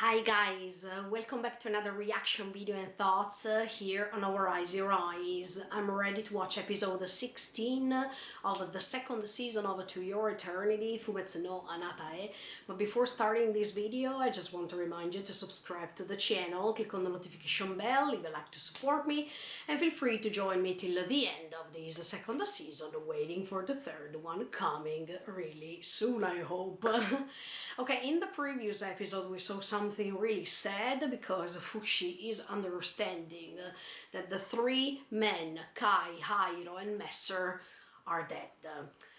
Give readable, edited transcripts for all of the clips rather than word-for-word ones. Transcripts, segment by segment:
Hi guys, welcome back to another reaction video and thoughts here on our Eyes Your Eyes. I'm ready to watch episode 16 of the second season of To Your Eternity, Fumetsu no Anatae. But before starting this video, I just want to remind you to subscribe to the channel, click on the notification bell, leave a like to support me, and feel free to join me till the end of this second season, waiting for the third one coming really soon, I hope. Okay, in the previous episode we saw something really sad because Fushi is understanding that the three men, Kai, Hairo and Messer, are dead.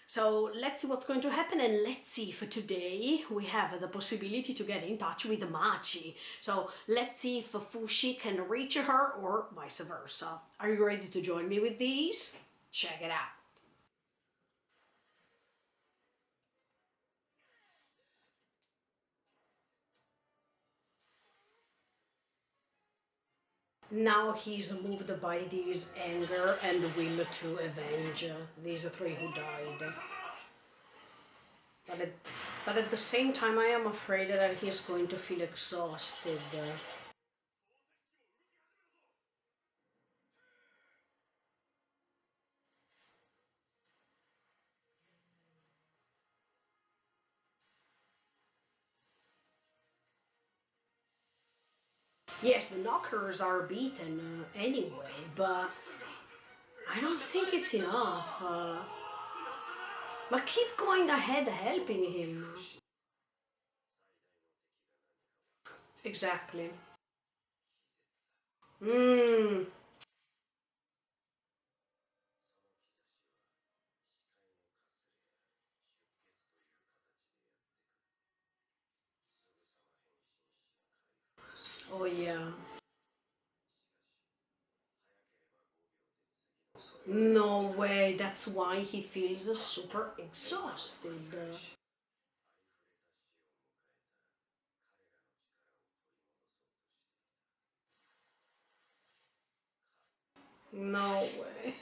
So let's see what's going to happen, and let's see if today we have the possibility to get in touch with Machi. So let's see if Fushi can reach her or vice versa. Are you ready to join me with these? Check it out. Now he's moved by this anger and will to avenge these three who died. But at, but at the same time, I am afraid that he's going to feel exhausted. Yes, the knockers are beaten anyway, but I don't think it's enough. But keep going ahead helping him. Exactly. Hmm. Oh yeah. No way, that's why he feels super exhausted. No way.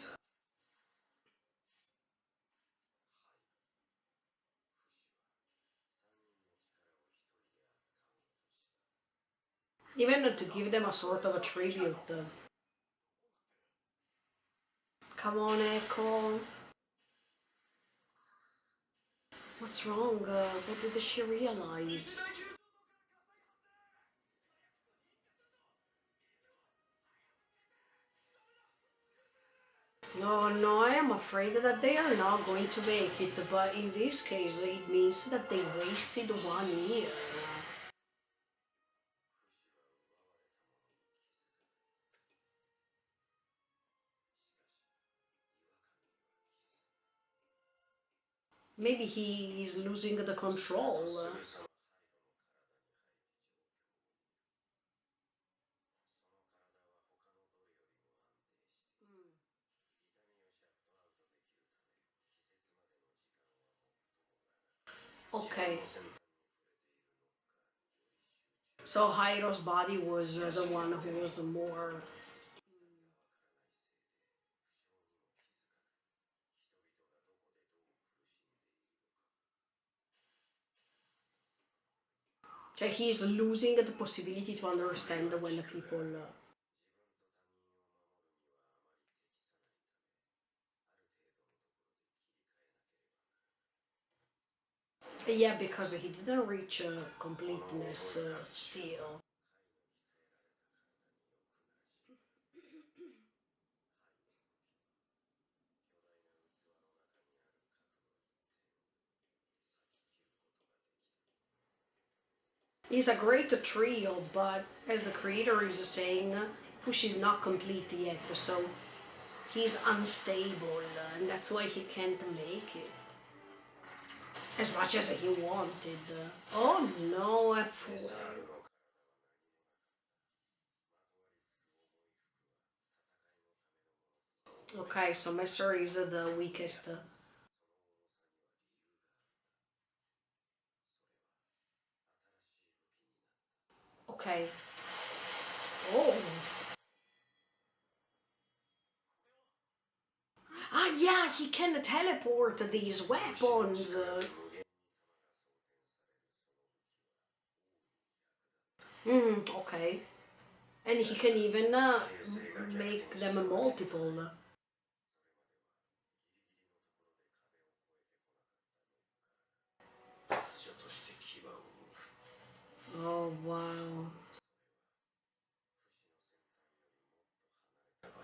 Even to give them a sort of a tribute. Come on, Echo. What's wrong? What did she realize? No, no, I am afraid that they are not going to make it, but in this case it means that they wasted 1 year. Maybe he is losing the control. Okay. So Hairo's body was the one who was more... So he's losing the possibility to understand when people... Yeah, because he didn't reach completeness still. He's a great trio, but as the creator is saying, Fushi's not complete yet, so he's unstable, and that's why he can't make it as much as he wanted. Oh no, F-Well. Okay, so Messer is the weakest. Okay. Oh. Ah, yeah, he can teleport these weapons. Okay. And he can even make them a multiple. Oh, wow.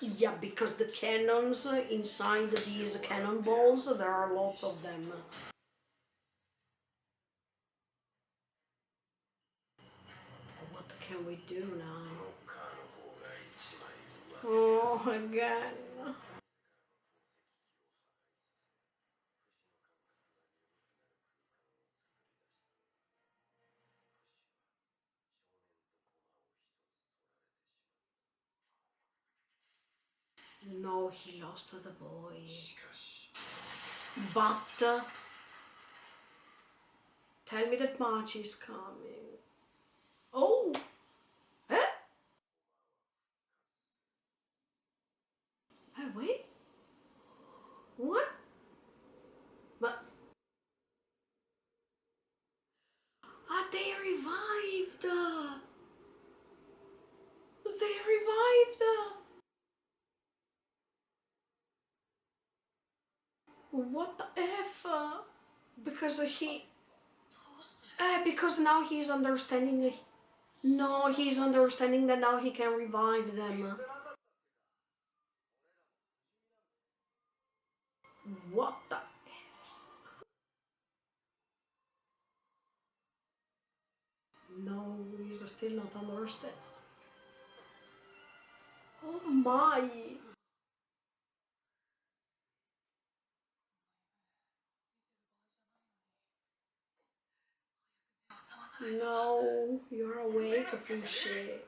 Yeah, because the cannons inside these cannonballs, there are lots of them. What can we do now? Oh, again. No, he lost the boy. But tell me that March is coming. Oh! Huh? Hey, wait. What? But they revived. They revived. What the F? Because because now he's understanding. No, he's understanding that now he can revive them. What the? No, he's still not understanding. Oh my! No, you're awake, Fushi.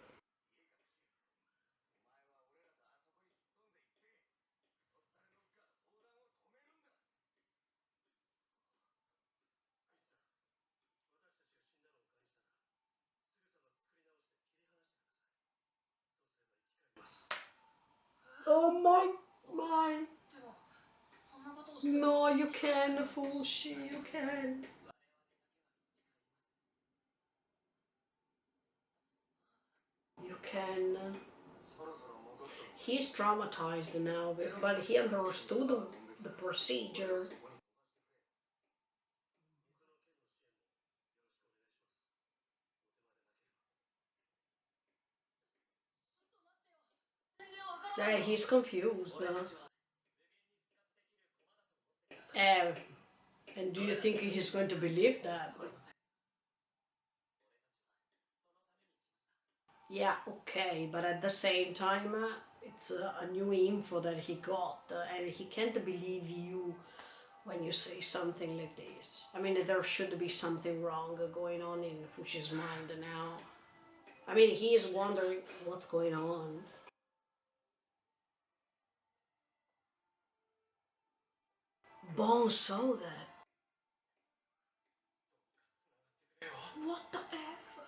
Oh my. No, you can, Fushi, you can. You can. He's traumatized now, but he understood the procedure. Yeah, he's confused now. Uh, and do you think he's going to believe that? Yeah, okay, but at the same time, it's a new info that he got, and he can't believe you when you say something like this. I mean, there should be something wrong going on in Fushi's mind now. I mean, he is wondering what's going on. Bon saw that. What the F?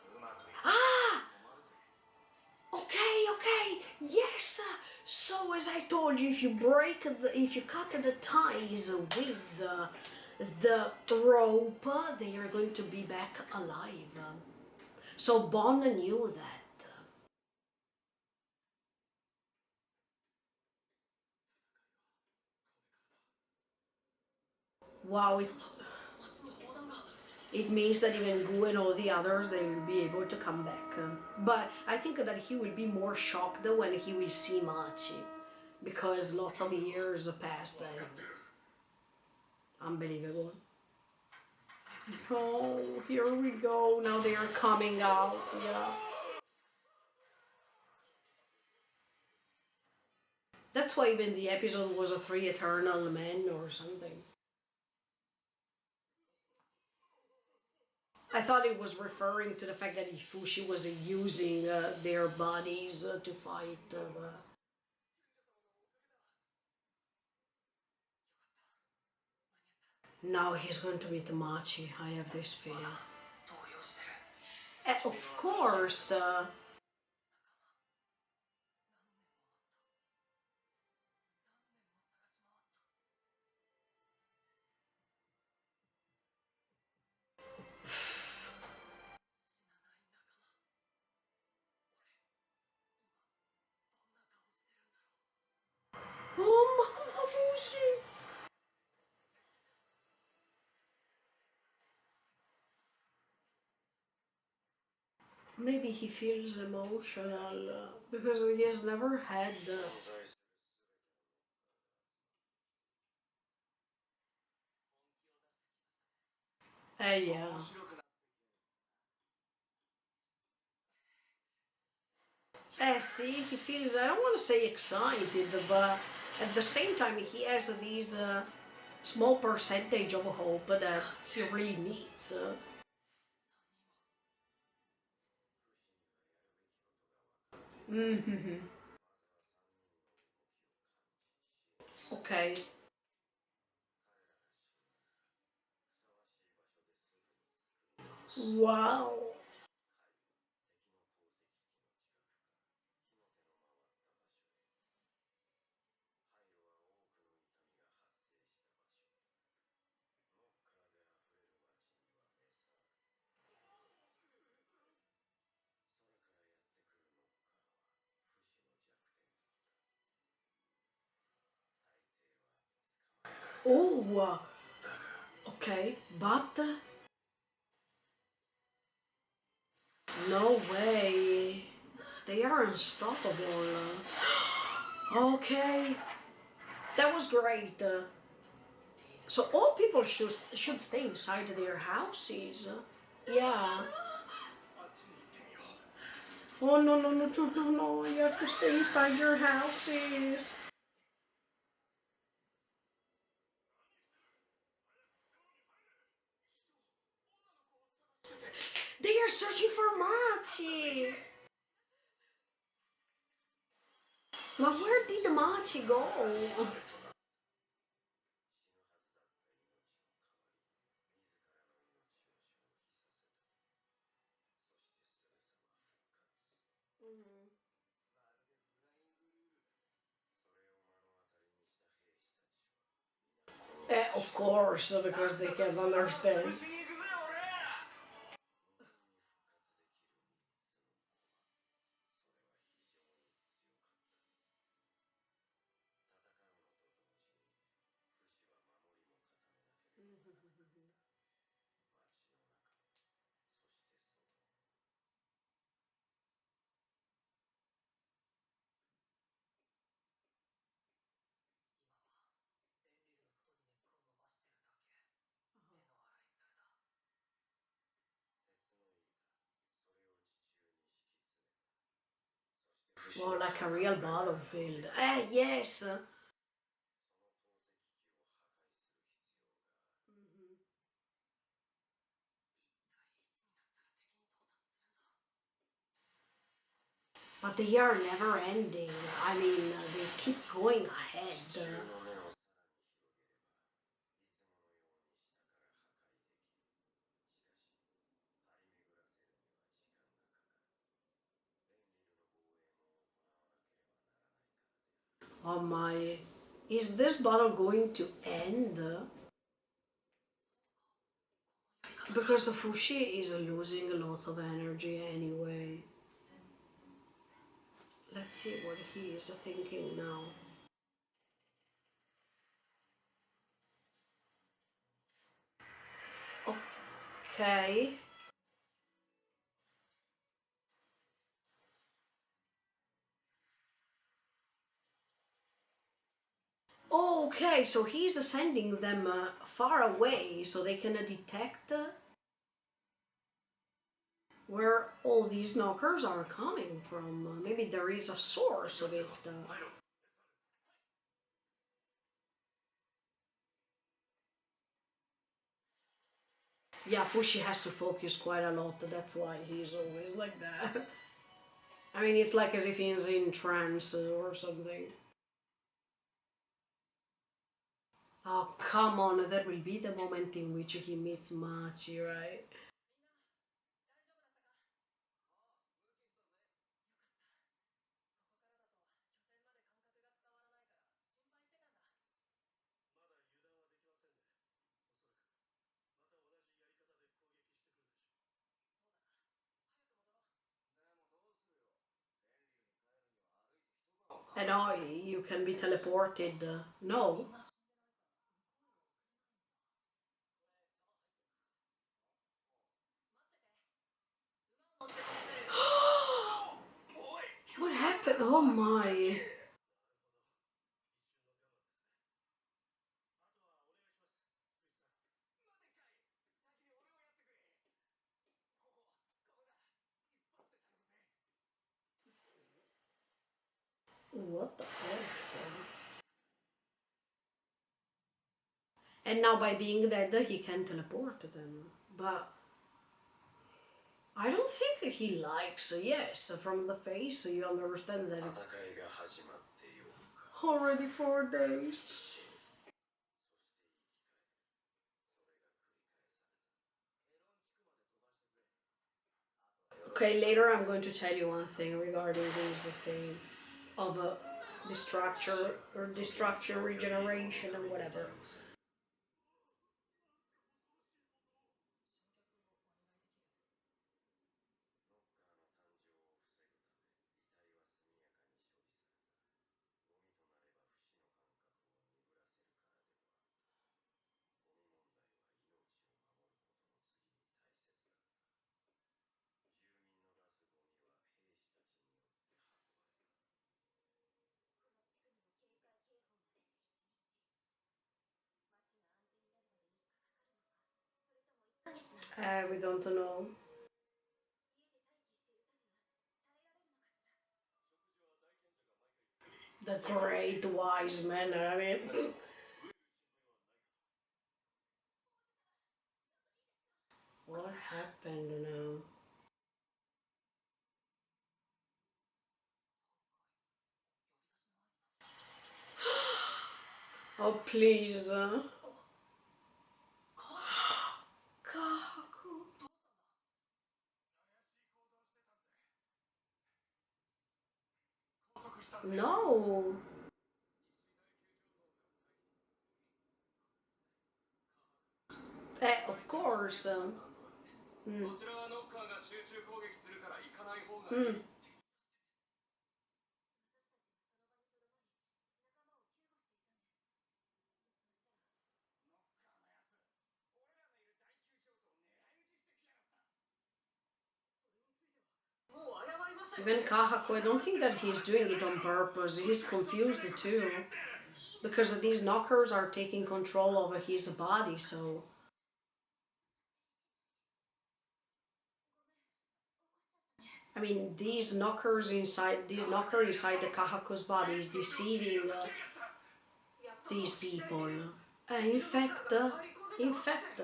Ah! Okay. Yes. So as I told you, if you cut the ties with the rope, they are going to be back alive. So Bon knew that. Wow, it means that even Gu and all the others, they will be able to come back. But I think that he will be more shocked when he will see Machi, because lots of years passed. Unbelievable. Oh, here we go. Now they are coming out. Yeah. That's why even the episode was a three eternal men or something. I thought it was referring to the fact that Ifushi was using their bodies to fight. Now he's going to meet Machi. I have this feeling. Of course. Maybe he feels emotional because he has never had. Yeah. See, he feels, I don't want to say excited, but at the same time, he has these small percentage of hope that he really needs. Mm-hmm. Okay. Wow. Oh, okay. But no way. They are unstoppable. Okay. That was great. So all people should stay inside their houses. Yeah. Oh no no no no no no! You have to stay inside your houses. They are searching for Machi. But where did the Machi go? Of course, because they can understand. More like a real battlefield. Ah, yes. But they are never ending. I mean, they keep going ahead. Oh my. Is this battle going to end? Because Fushi is losing lots of energy anyway. Let's see what he is thinking now. Okay. Okay, so he's sending them far away so they can detect where all these knockers are coming from. Maybe there is a source of it. Yeah, Fushi has to focus quite a lot. That's why he's always like that. I mean, it's like as if he's in trance or something. Oh, come on, that will be the moment in which he meets Machi, right? And oh, you can be teleported. No. Oh my. What the heck? And now by being dead, he can teleport them. But I don't think he likes, yes, from the face you understand that already 4 days. Okay, later I'm going to tell you one thing regarding this thing of destruction, regeneration, and whatever. We don't know. The great wise man, I mean. What happened now? Oh, please. Kahaku. No. Of course. Mm. Mm. Even Kahaku, I don't think that he's doing it on purpose. He's confused too. Because these knockers are taking control over his body, so. I mean, this knocker inside the Kahaku's body is deceiving these people. Infect, infect.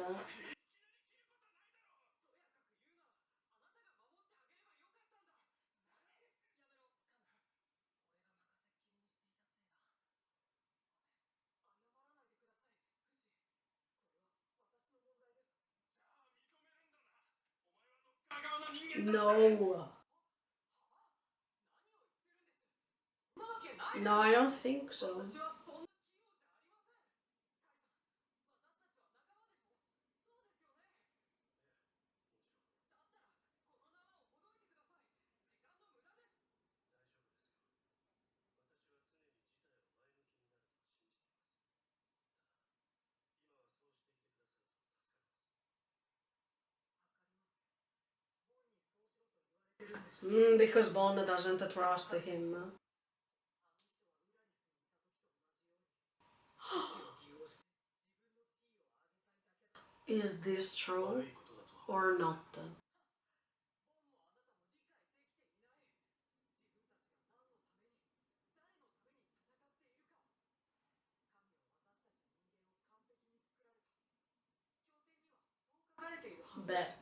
No. No, I don't think so. Because Bond doesn't trust him. Is this true or not? Bet.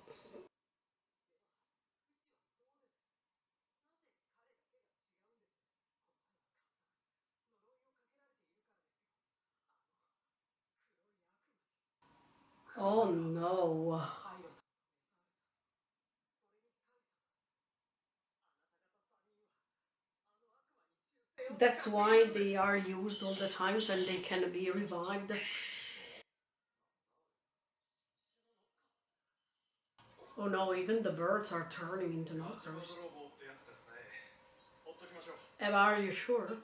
Oh no. That's why they are used all the times and they can be revived. Oh no, even the birds are turning into knockers. Eva, are you sure?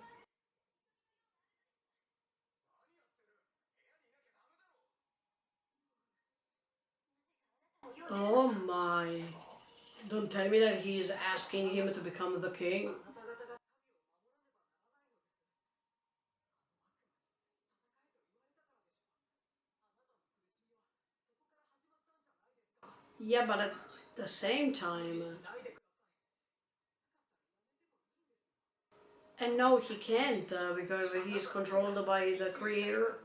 Oh my. Don't tell me that he is asking him to become the king. Yeah, but at the same time, and no, he can't because he's controlled by the creator.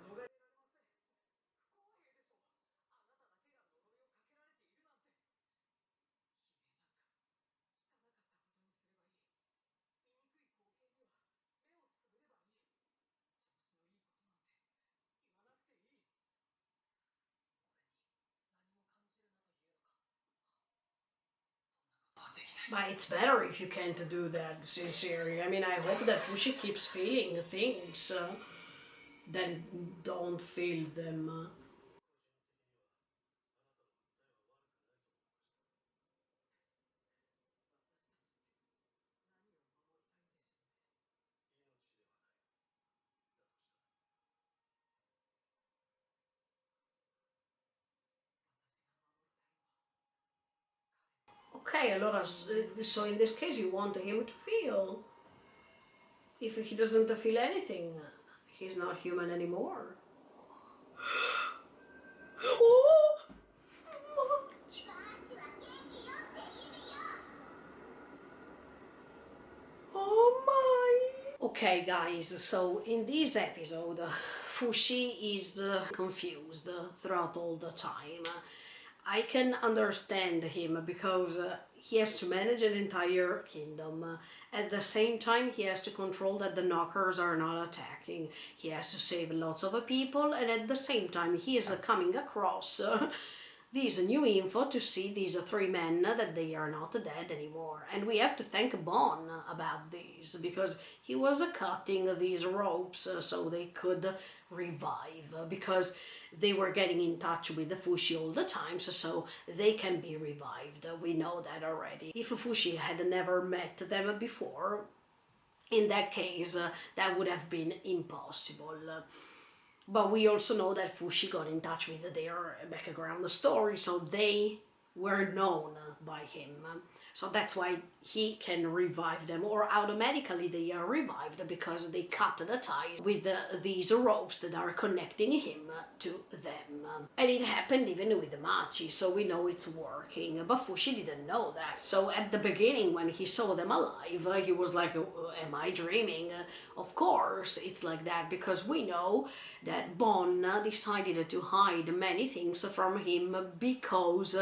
But it's better if you can't do that, sincerely. I mean, I hope that Fushi keeps feeling things, then don't feel them. Okay, allora, so in this case you want him to feel. If he doesn't feel anything, he's not human anymore. Oh, much. Oh my! Okay, guys, so in this episode, Fushi is confused throughout all the time. I can understand him because he has to manage an entire kingdom. At the same time, he has to control that the knockers are not attacking. He has to save lots of people, and at the same time, he is coming across this new info to see these three men that they are not dead anymore. And we have to thank Bon about this because he was cutting these ropes so they could revive because they were getting in touch with the Fushi all the time, so they can be revived. We know that already. If Fushi had never met them before, in that case, that would have been impossible. But we also know that Fushi got in touch with their background story, so they were known by him. So that's why he can revive them, or automatically they are revived because they cut the ties with these ropes that are connecting him to them. And it happened even with Machi, so we know it's working. But Fushi didn't know that. So at the beginning, when he saw them alive, he was like, am I dreaming? Of course, it's like that because we know that Bon decided to hide many things from him because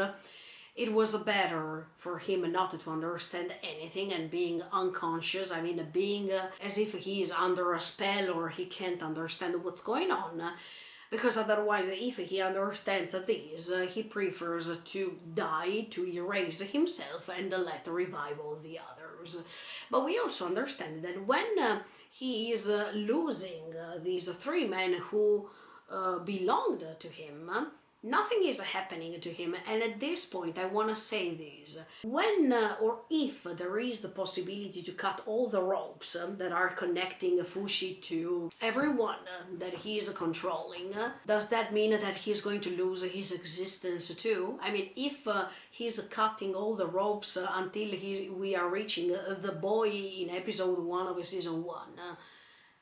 it was better for him not to understand anything and being unconscious. I mean, being as if he is under a spell or he can't understand what's going on. Because otherwise, if he understands this, he prefers to die, to erase himself, and let revive all the others. But we also understand that when he is losing these three men who belonged to him, nothing is happening to him. And at this point, I want to say this. When or if there is the possibility to cut all the ropes that are connecting Fushi to everyone that he is controlling, does that mean that he's going to lose his existence too? I mean, if he's cutting all the ropes until we are reaching the boy in episode 1 of season 1,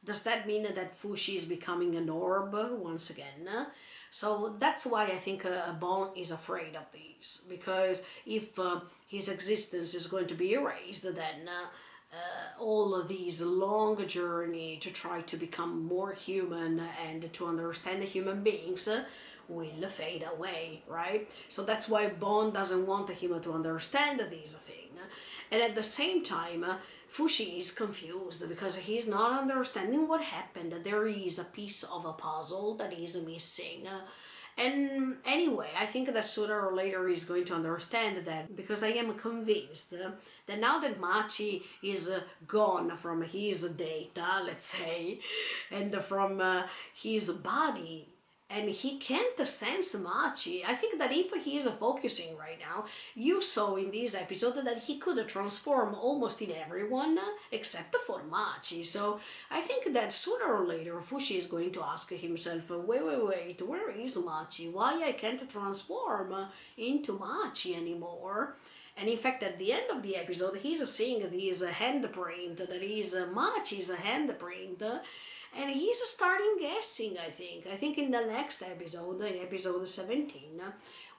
does that mean that Fushi is becoming an orb once again? So that's why I think Bon is afraid of these, because if his existence is going to be erased, then all of these long journey to try to become more human and to understand the human beings will fade away, right? So that's why Bon doesn't want him to understand these things. And at the same time, Fushi is confused because he's not understanding what happened. There is a piece of a puzzle that is missing. And anyway, I think that sooner or later he's going to understand that, because I am convinced that now that Machi is gone from his data, let's say, and from his body, and he can't sense Machi. I think that if he is focusing right now, you saw in this episode that he could transform almost in everyone except for Machi. So I think that sooner or later Fushi is going to ask himself, wait, where is Machi? Why I can't transform into Machi anymore? And in fact, at the end of the episode, he's seeing this handprint that is Machi's handprint. And he's starting guessing, I think. I think in the next episode, in episode 17,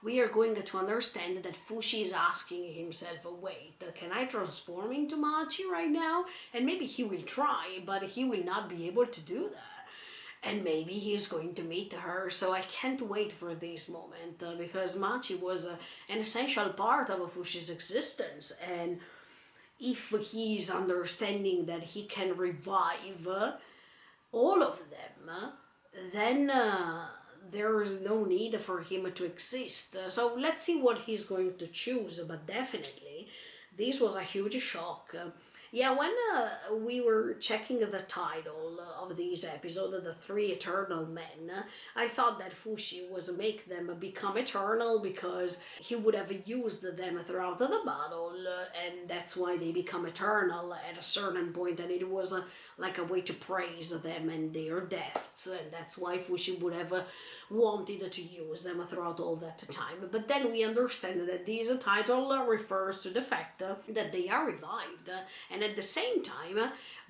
we are going to understand that Fushi is asking himself, wait, can I transform into Machi right now? And maybe he will try, but he will not be able to do that. And maybe he's going to meet her. So I can't wait for this moment because Machi was an essential part of Fushi's existence. And if he's understanding that he can revive all of them, then there is no need for him to exist. So let's see what he's going to choose, but definitely this was a huge shock. Yeah, when we were checking the title of this episode, The Three Eternal Men, I thought that Fushi was make them become eternal because he would have used them throughout the battle, and that's why they become eternal at a certain point, and it was like a way to praise them and their deaths, and that's why Fushi would have wanted to use them throughout all that time. But then we understand that this title refers to the fact that they are revived, and at the same time,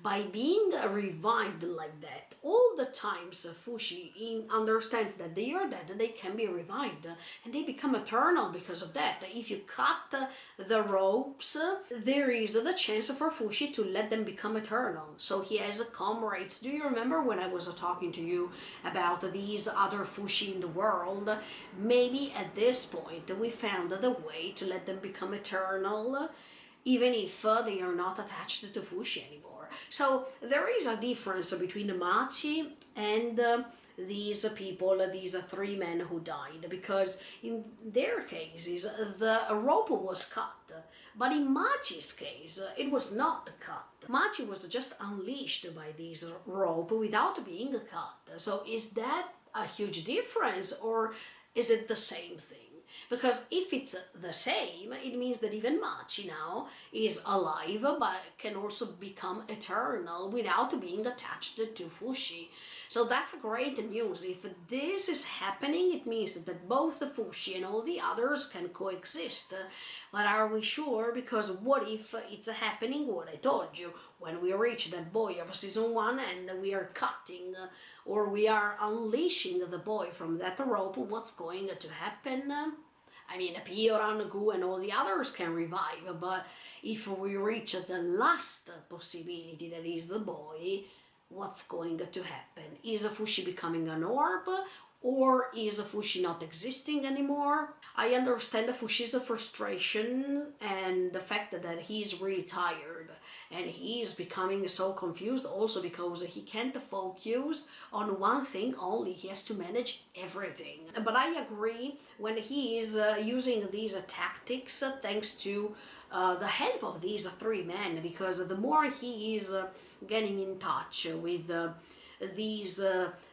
by being revived like that, all the times Fushi understands that they are dead, they can be revived, and they become eternal because of that. If you cut the ropes, there is the chance for Fushi to let them become eternal. So he has comrades. Do you remember when I was talking to you about these other Fushi in the world? Maybe at this point we found the way to let them become eternal, even if they are not attached to Fushi anymore. So there is a difference between the Machi and these people, these three men who died, because in their cases the rope was cut, but in Machi's case it was not cut. Machi was just unleashed by this rope without being cut. So is that a huge difference, or is it the same thing? Because if it's the same, it means that even Machi now is alive, but can also become eternal without being attached to Fushi. So that's great news. If this is happening, it means that both Fushi and all the others can coexist. But are we sure? Because what if it's happening what I told you? When we reach that boy of season 1 and we are cutting or we are unleashing the boy from that rope, what's going to happen? I mean, Pioran, Gu, and all the others can revive, but if we reach the last possibility, that is the boy, what's going to happen? Is Fushi becoming an orb, or is Fushi not existing anymore? I understand Fushi's frustration and the fact that he's really tired and he's becoming so confused also because he can't focus on one thing only. He has to manage everything. But I agree when he is using these tactics thanks to the help of these three men, because the more he is getting in touch with these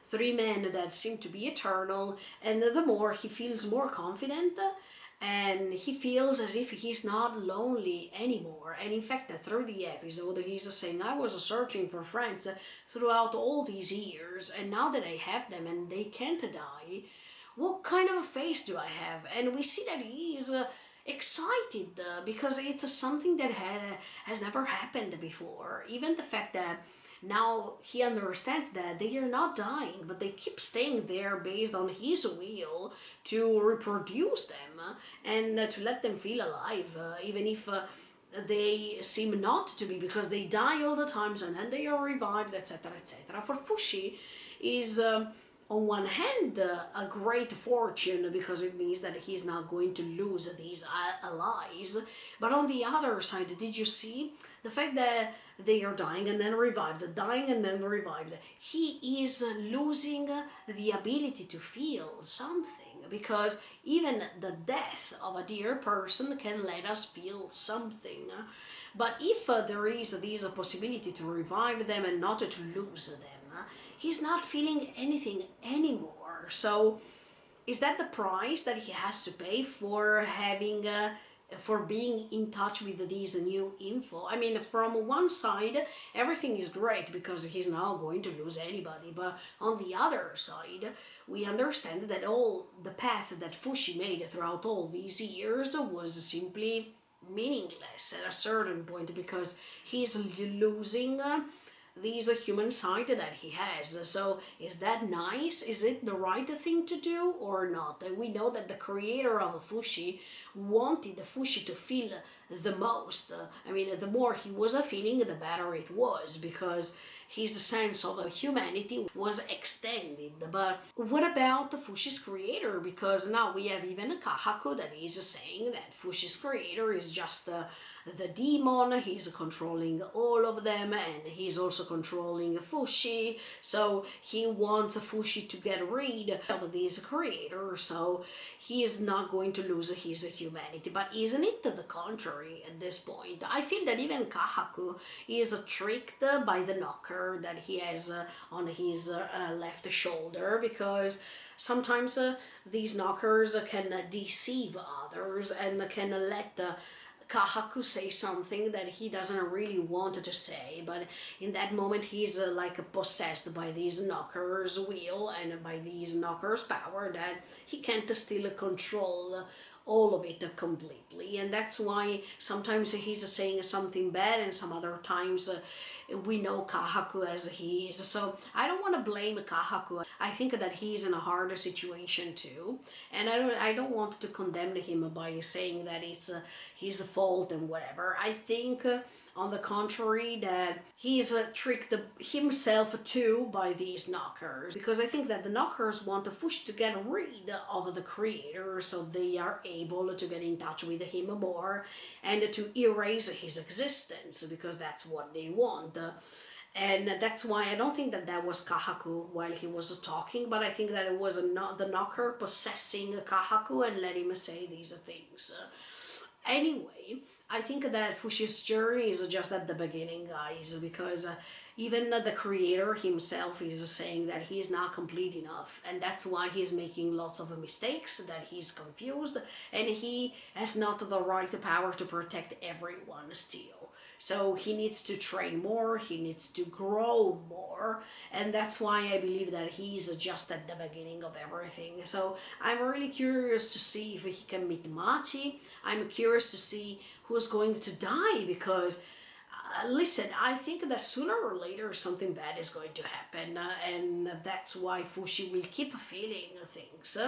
three men that seem to be eternal, and the more he feels more confident, and he feels as if he's not lonely anymore. And in fact, through the episode, he's saying, I was searching for friends throughout all these years, and now that I have them and they can't die, what kind of a face do I have? And we see that he's excited because it's something that has never happened before. Even the fact that now he understands that they are not dying, but they keep staying there based on his will to reproduce them and to let them feel alive, even if they seem not to be, because they die all the times and then they are revived, etc., etc. For Fushi is on one hand a great fortune, because it means that he's not going to lose these allies, but on the other side, did you see the fact that they are dying and then revived, dying and then revived? He is losing the ability to feel something, because even the death of a dear person can let us feel something. But if there is this possibility to revive them and not to lose them, he's not feeling anything anymore. So is that the price that he has to pay for having for being in touch with this new info? I mean, from one side everything is great because he's not going to lose anybody, but on the other side we understand that all the path that Fushi made throughout all these years was simply meaningless at a certain point, because he's losing this human side that he has. So is that nice? Is it the right thing to do or not? We know that the creator of Fushi wanted Fushi to feel the most. I mean, the more he was feeling, the better it was, because his sense of humanity was extended. But what about the Fushi's creator? Because now we have even Kahaku that is saying that Fushi's creator is just the demon. He's controlling all of them, and he's also controlling Fushi. So he wants Fushi to get rid of this creator, so he is not going to lose his humanity. But isn't it the contrary at this point? I feel that even Kahaku is tricked by the knocker that he has on his left shoulder, because sometimes these knockers can deceive others and can let Kahaku say something that he doesn't really want to say, but in that moment he's like possessed by these knockers' will and by these knockers' power, that he can't still control all of it completely. And that's why sometimes he's saying something bad, and some other times we know Kahaku as he is. So I don't want to blame Kahaku. I think that he's in a harder situation too, and I don't want to condemn him by saying that it's his fault and whatever. I think on the contrary, that he's tricked himself too by these knockers, because I think that the knockers want Fushi to get rid of the creator, so they are able to get in touch with him more and to erase his existence, because that's what they want. And that's why I don't think that that was Kahaku while he was talking, but I think that it was the knocker possessing Kahaku and let him say these things. Anyway, I think that Fushi's journey is just at the beginning, guys, because even the creator himself is saying that he is not complete enough, and that's why he's making lots of mistakes, that he's confused, and he has not the right power to protect everyone still. So he needs to train more, he needs to grow more, and that's why I believe that he's just at the beginning of everything. So I'm really curious to see if he can meet Machi. I'm curious to see who's going to die, because listen, I think that sooner or later something bad is going to happen, and that's why Fushi will keep feeling things.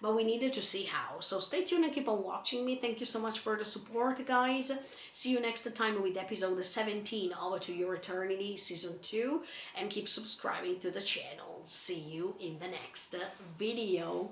But we needed to see how. So stay tuned and keep on watching me. Thank you so much for the support, guys. See you next time with episode 17 of To Your Eternity Season 2. And keep subscribing to the channel. See you in the next video.